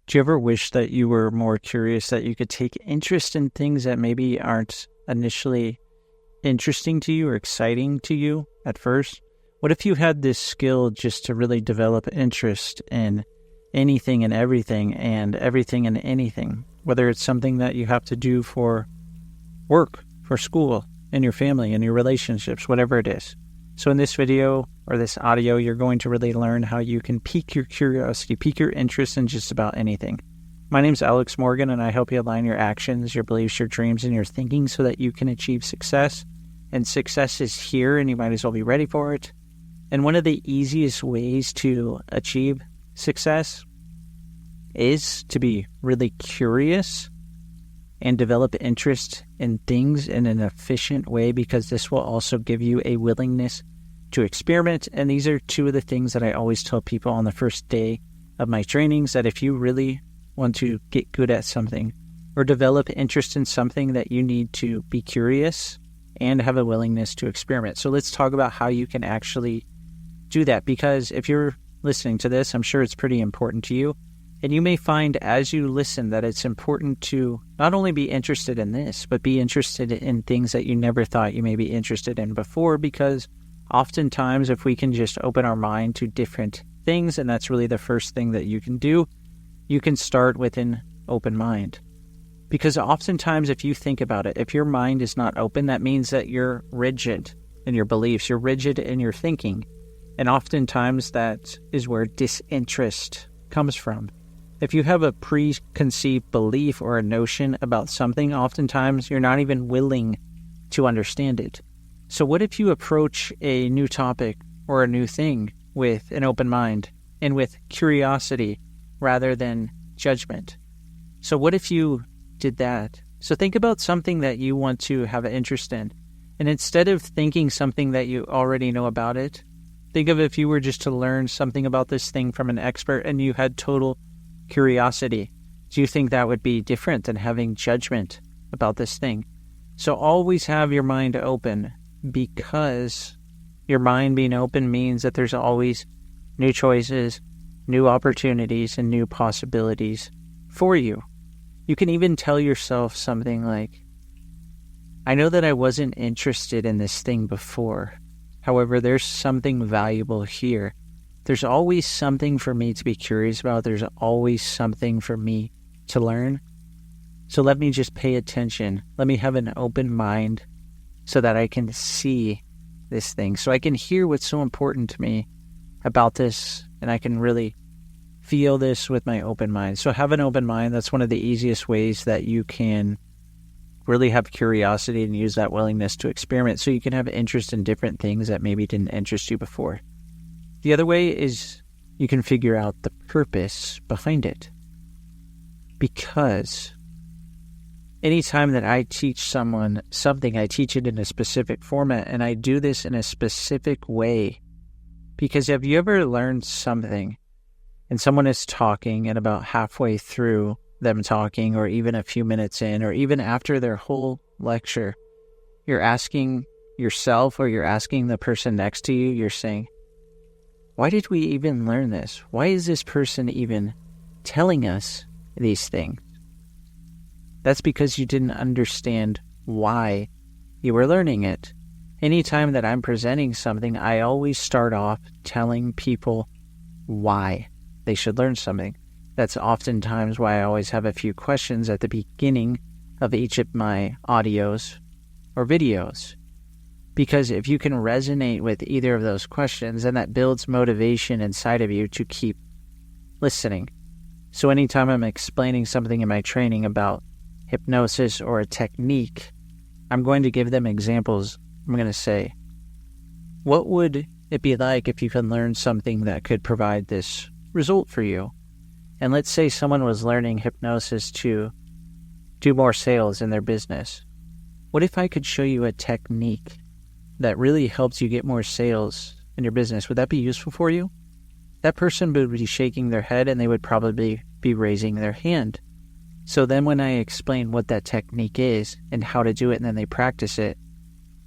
Do you ever wish that you were more curious, that you could take interest in things that maybe aren't initially interesting to you or exciting to you at first? What if you had this skill just to really develop interest in anything and everything and anything, whether it's something that you have to do for work, for school, in your family, in your relationships, whatever it is. So in this video or this audio, you're going to really learn how you can pique your curiosity, pique your interest in just about anything. My name's Alex Morgan, and I help you align your actions, your beliefs, your dreams, and your thinking so that you can achieve success. And success is here, and you might as well be ready for it. And one of the easiest ways to achieve success is to be really curious and develop interest in things in an efficient way, because this will also give you a willingness to experiment. And these are two of the things that I always tell people on the first day of my trainings, that if you really want to get good at something or develop interest in something, that you need to be curious and have a willingness to experiment. So let's talk about how you can actually do that, because if you're listening to this, I'm sure it's pretty important to you. And you may find as you listen that it's important to not only be interested in this, but be interested in things that you never thought you may be interested in before, because oftentimes if we can just open our mind to different things, and that's really the first thing that you can do, you can start with an open mind. Because oftentimes if you think about it, if your mind is not open, that means that you're rigid in your beliefs, you're rigid in your thinking. And oftentimes that is where disinterest comes from. If you have a preconceived belief or a notion about something, oftentimes you're not even willing to understand it. So what if you approach a new topic or a new thing with an open mind and with curiosity rather than judgment? So what if you did that? So think about something that you want to have an interest in. And instead of thinking something that you already know about it, think of if you were just to learn something about this thing from an expert and you had total curiosity. Do you think that would be different than having judgment about this thing? So always have your mind open, because your mind being open means that there's always new choices, new opportunities, and new possibilities for you. You can even tell yourself something like, I know that I wasn't interested in this thing before. However, there's something valuable here. There's always something for me to be curious about. There's always something for me to learn. So let me just pay attention. Let me have an open mind so that I can see this thing, so I can hear what's so important to me about this, and I can really feel this with my open mind. So have an open mind. That's one of the easiest ways that you can really have curiosity and use that willingness to experiment, so you can have interest in different things that maybe didn't interest you before. The other way is you can figure out the purpose behind it. Because anytime that I teach someone something, I teach it in a specific format, and I do this in a specific way. Because have you ever learned something and someone is talking, and about halfway through them talking, or even a few minutes in, or even after their whole lecture, you're asking yourself, or you're asking the person next to you, you're saying, why did we even learn this? Why is this person even telling us these things? That's because you didn't understand why you were learning it. Anytime that I'm presenting something, I always start off telling people why they should learn something. That's oftentimes why I always have a few questions at the beginning of each of my audios or videos. Because if you can resonate with either of those questions, then that builds motivation inside of you to keep listening. So anytime I'm explaining something in my training about hypnosis or a technique, I'm going to give them examples. I'm going to say, what would it be like if you could learn something that could provide this result for you? And let's say someone was learning hypnosis to do more sales in their business. What if I could show you a technique that really helps you get more sales in your business? Would that be useful for you? That person would be shaking their head, and they would probably be raising their hand. So then when I explain what that technique is and how to do it, and then they practice it,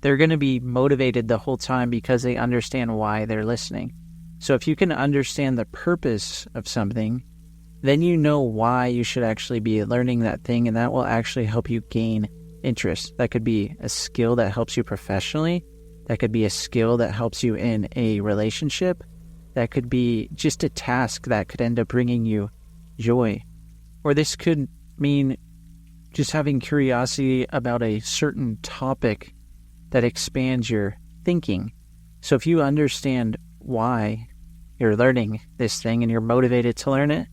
they're going to be motivated the whole time because they understand why they're listening. So if you can understand the purpose of something, then you know why you should actually be learning that thing, and that will actually help you gain interest. That could be a skill that helps you professionally. That could be a skill that helps you in a relationship. That could be just a task that could end up bringing you joy. Or this could mean just having curiosity about a certain topic that expands your thinking. So if you understand why you're learning this thing and you're motivated to learn it,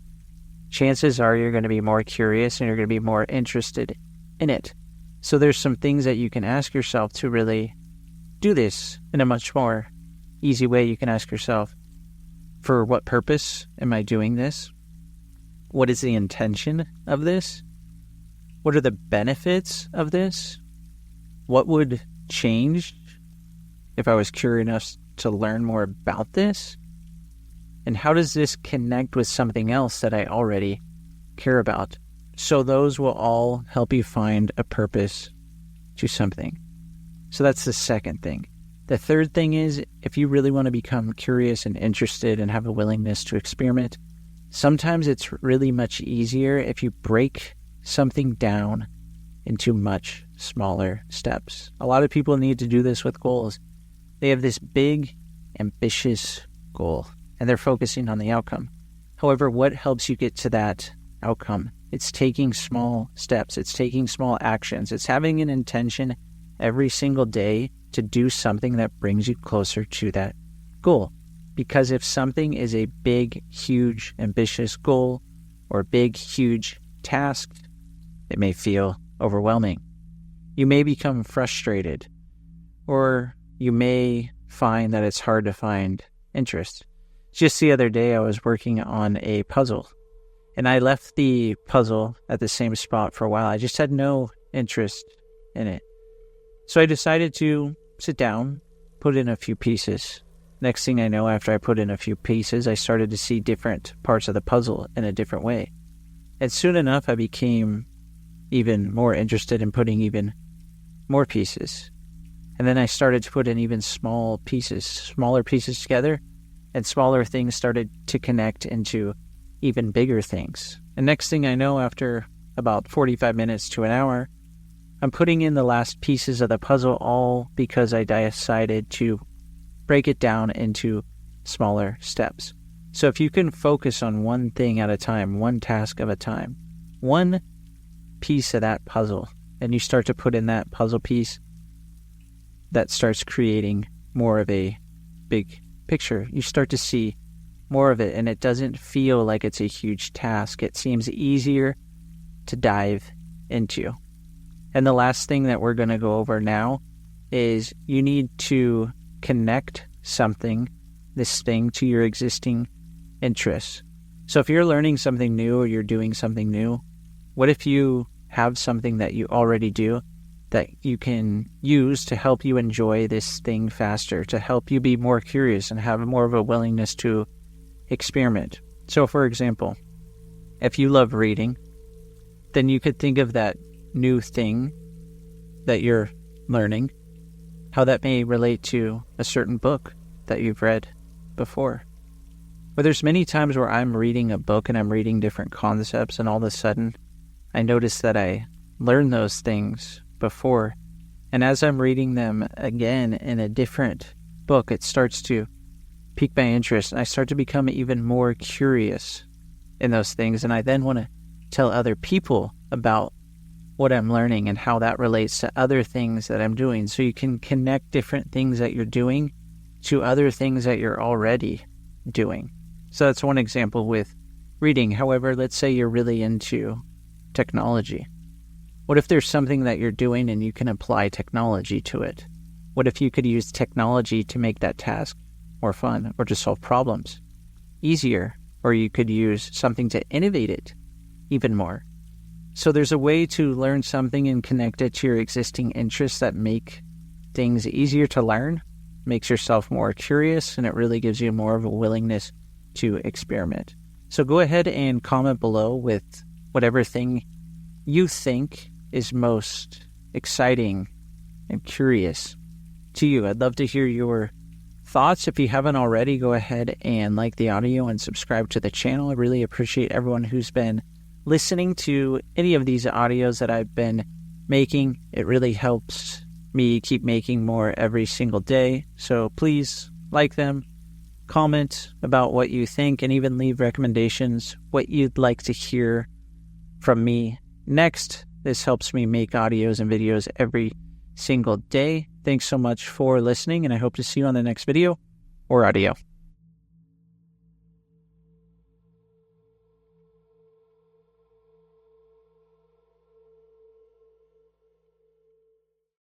chances are you're going to be more curious and you're going to be more interested in it. So there's some things that you can ask yourself to really do this in a much more easy way. You can ask yourself, for what purpose am I doing this? What is the intention of this? What are the benefits of this? What would change if I was curious enough to learn more about this? And how does this connect with something else that I already care about? So those will all help you find a purpose to something. So that's the second thing. The third thing is, if you really want to become curious and interested and have a willingness to experiment, sometimes it's really much easier if you break something down into much smaller steps. A lot of people need to do this with goals. They have this big, ambitious goal, and they're focusing on the outcome. However, what helps you get to that outcome? It's taking small steps. It's taking small actions. It's having an intention every single day to do something that brings you closer to that goal. Because if something is a big, huge, ambitious goal or big, huge task, it may feel overwhelming. You may become frustrated, or you may find that it's hard to find interest. Just the other day, I was working on a puzzle, and I left the puzzle at the same spot for a while. I just had no interest in it. So I decided to sit down, put in a few pieces. Next thing I know, after I put in a few pieces, I started to see different parts of the puzzle in a different way. And soon enough, I became even more interested in putting even more pieces. And then I started to put in even smaller pieces together, and smaller things started to connect into even bigger things. And next thing I know, after about 45 minutes to an hour, I'm putting in the last pieces of the puzzle, all because I decided to break it down into smaller steps. So if you can focus on one thing at a time, one task at a time, one piece of that puzzle, and you start to put in that puzzle piece, that starts creating more of a big picture. You start to see more of it, and it doesn't feel like it's a huge task. It seems easier to dive into. And the last thing that we're going to go over now is you need to connect this thing to your existing interests. So if you're learning something new or you're doing something new, what if you have something that you already do that you can use to help you enjoy this thing faster, to help you be more curious and have more of a willingness to experiment? So for example, if you love reading, then you could think of that new thing that you're learning, how that may relate to a certain book that you've read before. But there's many times where I'm reading a book and I'm reading different concepts, and all of a sudden I notice that I learned those things before. And as I'm reading them again in a different book, it starts to pique my interest, and I start to become even more curious in those things. And I then want to tell other people about what I'm learning and how that relates to other things that I'm doing. So you can connect different things that you're doing to other things that you're already doing. So that's one example with reading. However, let's say you're really into technology. What if there's something that you're doing and you can apply technology to it? What if you could use technology to make that task more fun, or to solve problems easier? Or you could use something to innovate it even more. So there's a way to learn something and connect it to your existing interests that make things easier to learn, makes yourself more curious, and it really gives you more of a willingness to experiment. So go ahead and comment below with whatever thing you think is most exciting and curious to you. I'd love to hear your thoughts thoughts. If you haven't already, go ahead and like the audio and subscribe to the channel. I really appreciate everyone who's been listening to any of these audios that I've been making. It really helps me keep making more every single day. So please like them, comment about what you think, and even leave recommendations, what you'd like to hear from me next. This helps me make audios and videos every single day. Thanks so much for listening, and I hope to see you on the next video or audio.